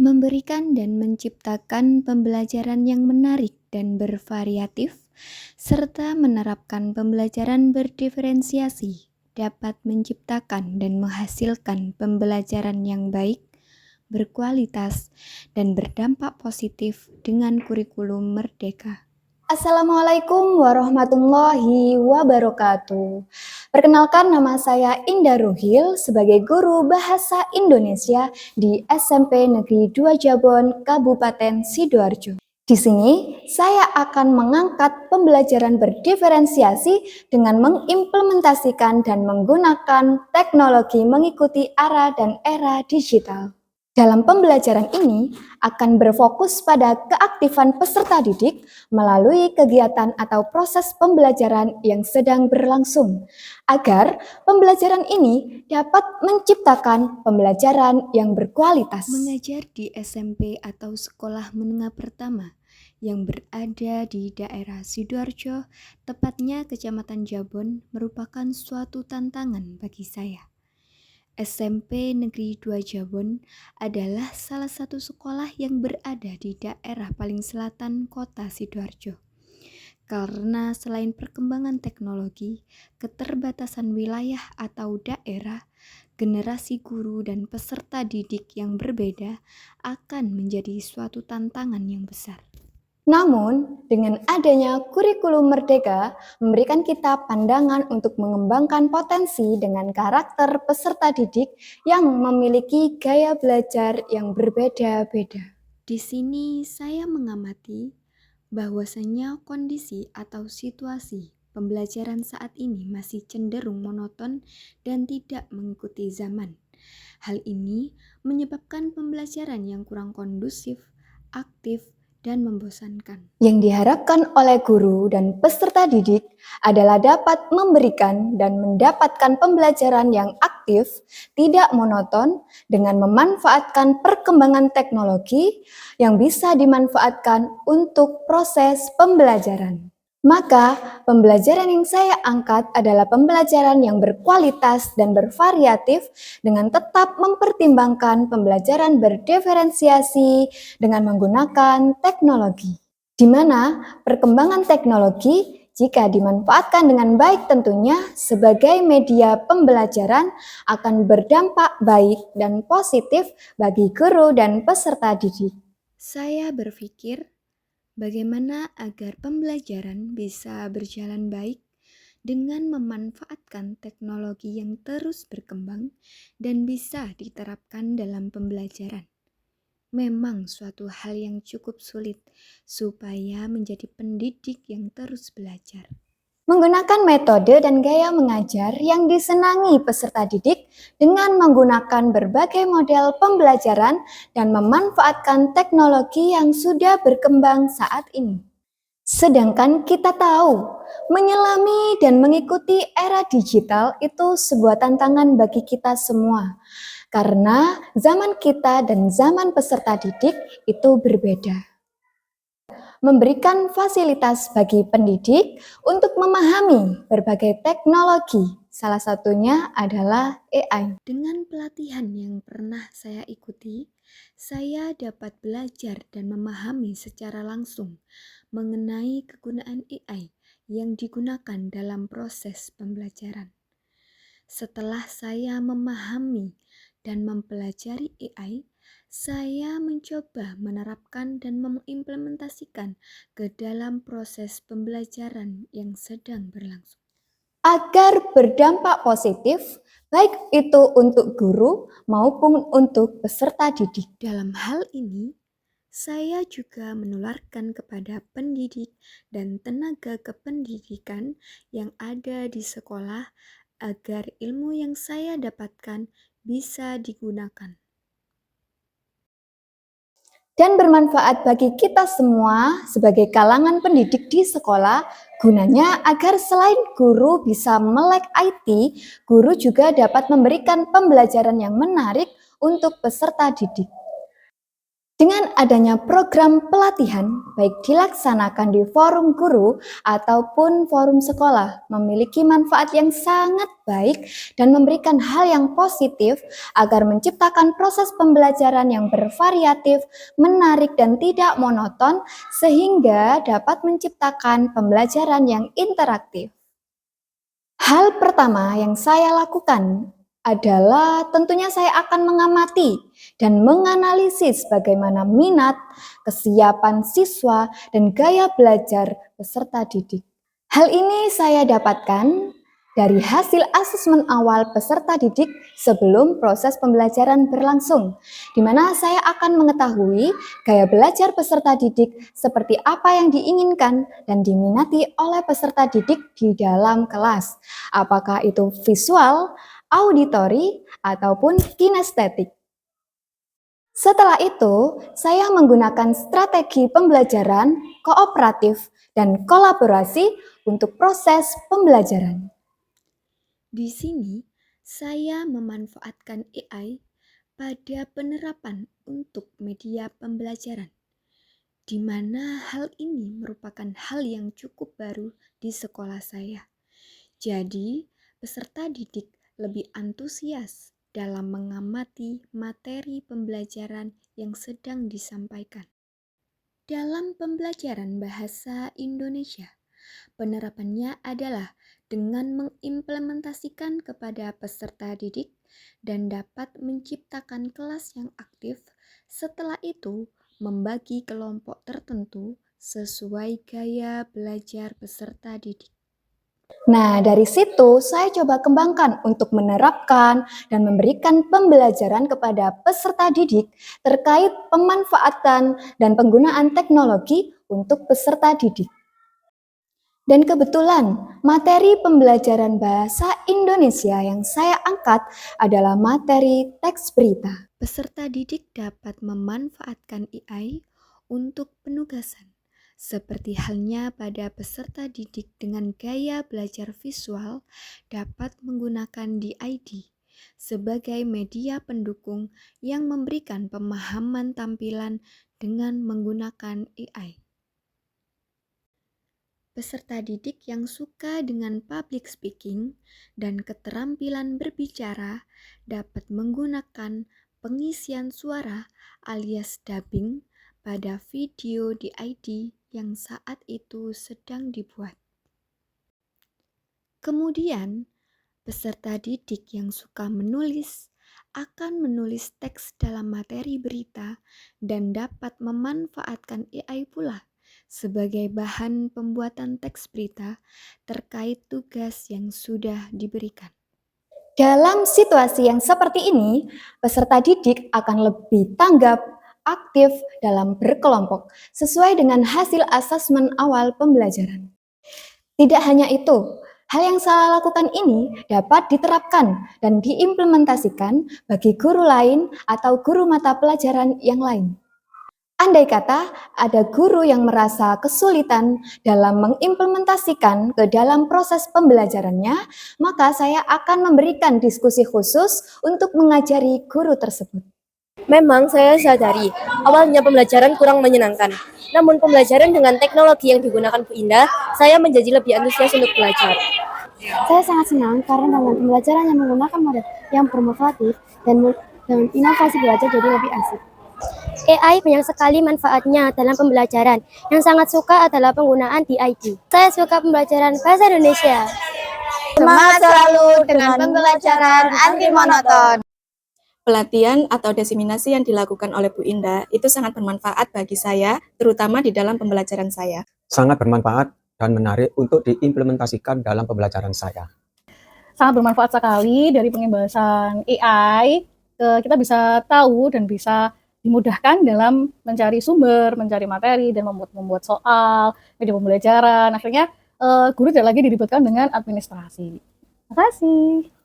Memberikan dan menciptakan pembelajaran yang menarik dan bervariatif, serta menerapkan pembelajaran berdiferensiasi dapat menciptakan dan menghasilkan pembelajaran yang baik, berkualitas, dan berdampak positif dengan kurikulum merdeka. Assalamualaikum warahmatullahi wabarakatuh. Perkenalkan, nama saya Indah Ruhil sebagai guru Bahasa Indonesia di SMP Negeri 2 Jabon, Kabupaten Sidoarjo. Di sini saya akan mengangkat pembelajaran berdiferensiasi dengan mengimplementasikan dan menggunakan teknologi mengikuti arah dan era digital. Dalam pembelajaran ini akan berfokus pada keaktifan peserta didik melalui kegiatan atau proses pembelajaran yang sedang berlangsung, agar pembelajaran ini dapat menciptakan pembelajaran yang berkualitas. Mengajar di SMP atau sekolah menengah pertama yang berada di daerah Sidoarjo, tepatnya Kecamatan Jabon, merupakan suatu tantangan bagi saya. SMP Negeri 2 Jabon adalah salah satu sekolah yang berada di daerah paling selatan kota Sidoarjo. Karena selain perkembangan teknologi, keterbatasan wilayah atau daerah, generasi guru dan peserta didik yang berbeda akan menjadi suatu tantangan yang besar. Namun, dengan adanya kurikulum merdeka memberikan kita pandangan untuk mengembangkan potensi dengan karakter peserta didik yang memiliki gaya belajar yang berbeda-beda. Di sini saya mengamati bahwasanya kondisi atau situasi pembelajaran saat ini masih cenderung monoton dan tidak mengikuti zaman. Hal ini menyebabkan pembelajaran yang kurang kondusif, aktif, dan membosankan. Yang diharapkan oleh guru dan peserta didik adalah dapat memberikan dan mendapatkan pembelajaran yang aktif, tidak monoton, dengan memanfaatkan perkembangan teknologi yang bisa dimanfaatkan untuk proses pembelajaran. Maka, pembelajaran yang saya angkat adalah pembelajaran yang berkualitas dan bervariatif dengan tetap mempertimbangkan pembelajaran berdiferensiasi dengan menggunakan teknologi. Di mana perkembangan teknologi jika dimanfaatkan dengan baik tentunya sebagai media pembelajaran akan berdampak baik dan positif bagi guru dan peserta didik. Saya berpikir bagaimana agar pembelajaran bisa berjalan baik dengan memanfaatkan teknologi yang terus berkembang dan bisa diterapkan dalam pembelajaran. Memang suatu hal yang cukup sulit supaya menjadi pendidik yang terus belajar. Menggunakan metode dan gaya mengajar yang disenangi peserta didik dengan menggunakan berbagai model pembelajaran dan memanfaatkan teknologi yang sudah berkembang saat ini. Sedangkan kita tahu, menyelami dan mengikuti era digital itu sebuah tantangan bagi kita semua. Karena zaman kita dan zaman peserta didik itu berbeda. Memberikan fasilitas bagi pendidik untuk memahami berbagai teknologi. Salah satunya adalah AI. Dengan pelatihan yang pernah saya ikuti, saya dapat belajar dan memahami secara langsung mengenai kegunaan AI yang digunakan dalam proses pembelajaran. Setelah saya memahami dan mempelajari AI, saya mencoba menerapkan dan mengimplementasikan ke dalam proses pembelajaran yang sedang berlangsung. Agar berdampak positif, baik itu untuk guru maupun untuk peserta didik. Dalam hal ini, saya juga menularkan kepada pendidik dan tenaga kependidikan yang ada di sekolah agar ilmu yang saya dapatkan bisa digunakan dan bermanfaat bagi kita semua sebagai kalangan pendidik di sekolah, gunanya agar selain guru bisa melek IT, guru juga dapat memberikan pembelajaran yang menarik untuk peserta didik. Dengan adanya program pelatihan, baik dilaksanakan di forum guru ataupun forum sekolah, memiliki manfaat yang sangat baik dan memberikan hal yang positif agar menciptakan proses pembelajaran yang bervariatif, menarik dan tidak monoton, sehingga dapat menciptakan pembelajaran yang interaktif. Hal pertama yang saya lakukan adalah tentunya saya akan mengamati dan menganalisis bagaimana minat, kesiapan siswa, dan gaya belajar peserta didik. Hal ini saya dapatkan dari hasil asesmen awal peserta didik sebelum proses pembelajaran berlangsung, di mana saya akan mengetahui gaya belajar peserta didik seperti apa yang diinginkan dan diminati oleh peserta didik di dalam kelas, apakah itu visual, auditori, ataupun kinestetik. Setelah itu, saya menggunakan strategi pembelajaran kooperatif dan kolaborasi untuk proses pembelajaran. Di sini, saya memanfaatkan AI pada penerapan untuk media pembelajaran, di mana hal ini merupakan hal yang cukup baru di sekolah saya. Jadi, peserta didik lebih antusias dalam mengamati materi pembelajaran yang sedang disampaikan. Dalam pembelajaran bahasa Indonesia, penerapannya adalah dengan mengimplementasikan kepada peserta didik dan dapat menciptakan kelas yang aktif. Setelah itu, membagi kelompok tertentu sesuai gaya belajar peserta didik. Nah, dari situ saya coba kembangkan untuk menerapkan dan memberikan pembelajaran kepada peserta didik terkait pemanfaatan dan penggunaan teknologi untuk peserta didik. Dan kebetulan, materi pembelajaran bahasa Indonesia yang saya angkat adalah materi teks berita. Peserta didik dapat memanfaatkan AI untuk penugasan, seperti halnya pada peserta didik dengan gaya belajar visual dapat menggunakan DID sebagai media pendukung yang memberikan pemahaman tampilan dengan menggunakan AI. Peserta didik yang suka dengan public speaking dan keterampilan berbicara dapat menggunakan pengisian suara alias dubbing pada video DID yang saat itu sedang dibuat. Kemudian, peserta didik yang suka menulis akan menulis teks dalam materi berita dan dapat memanfaatkan AI pula sebagai bahan pembuatan teks berita terkait tugas yang sudah diberikan. Dalam situasi yang seperti ini, peserta didik akan lebih tanggap, aktif dalam berkelompok sesuai dengan hasil asesmen awal pembelajaran. Tidak hanya itu, hal yang saya lakukan ini dapat diterapkan dan diimplementasikan bagi guru lain atau guru mata pelajaran yang lain. Andai kata ada guru yang merasa kesulitan dalam mengimplementasikan ke dalam proses pembelajarannya, maka saya akan memberikan diskusi khusus untuk mengajari guru tersebut. Memang saya sadari, awalnya pembelajaran kurang menyenangkan. Namun pembelajaran dengan teknologi yang digunakan Bu Indah, saya menjadi lebih antusias untuk belajar. Saya sangat senang karena dengan pembelajaran yang menggunakan model yang bermotivatif dan inovasi belajar jadi lebih asik. AI banyak sekali manfaatnya dalam pembelajaran. Yang sangat suka adalah penggunaan DID. Saya suka pembelajaran bahasa Indonesia. Semangat selalu dengan pembelajaran anti monoton. Pelatihan atau diseminasi yang dilakukan oleh Bu Indah itu sangat bermanfaat bagi saya, terutama di dalam pembelajaran saya. Sangat bermanfaat dan menarik untuk diimplementasikan dalam pembelajaran saya. Sangat bermanfaat sekali dari pengembangan AI, kita bisa tahu dan bisa dimudahkan dalam mencari sumber, mencari materi, dan membuat soal, media pembelajaran. Akhirnya guru tidak lagi diribetkan dengan administrasi. Terima kasih.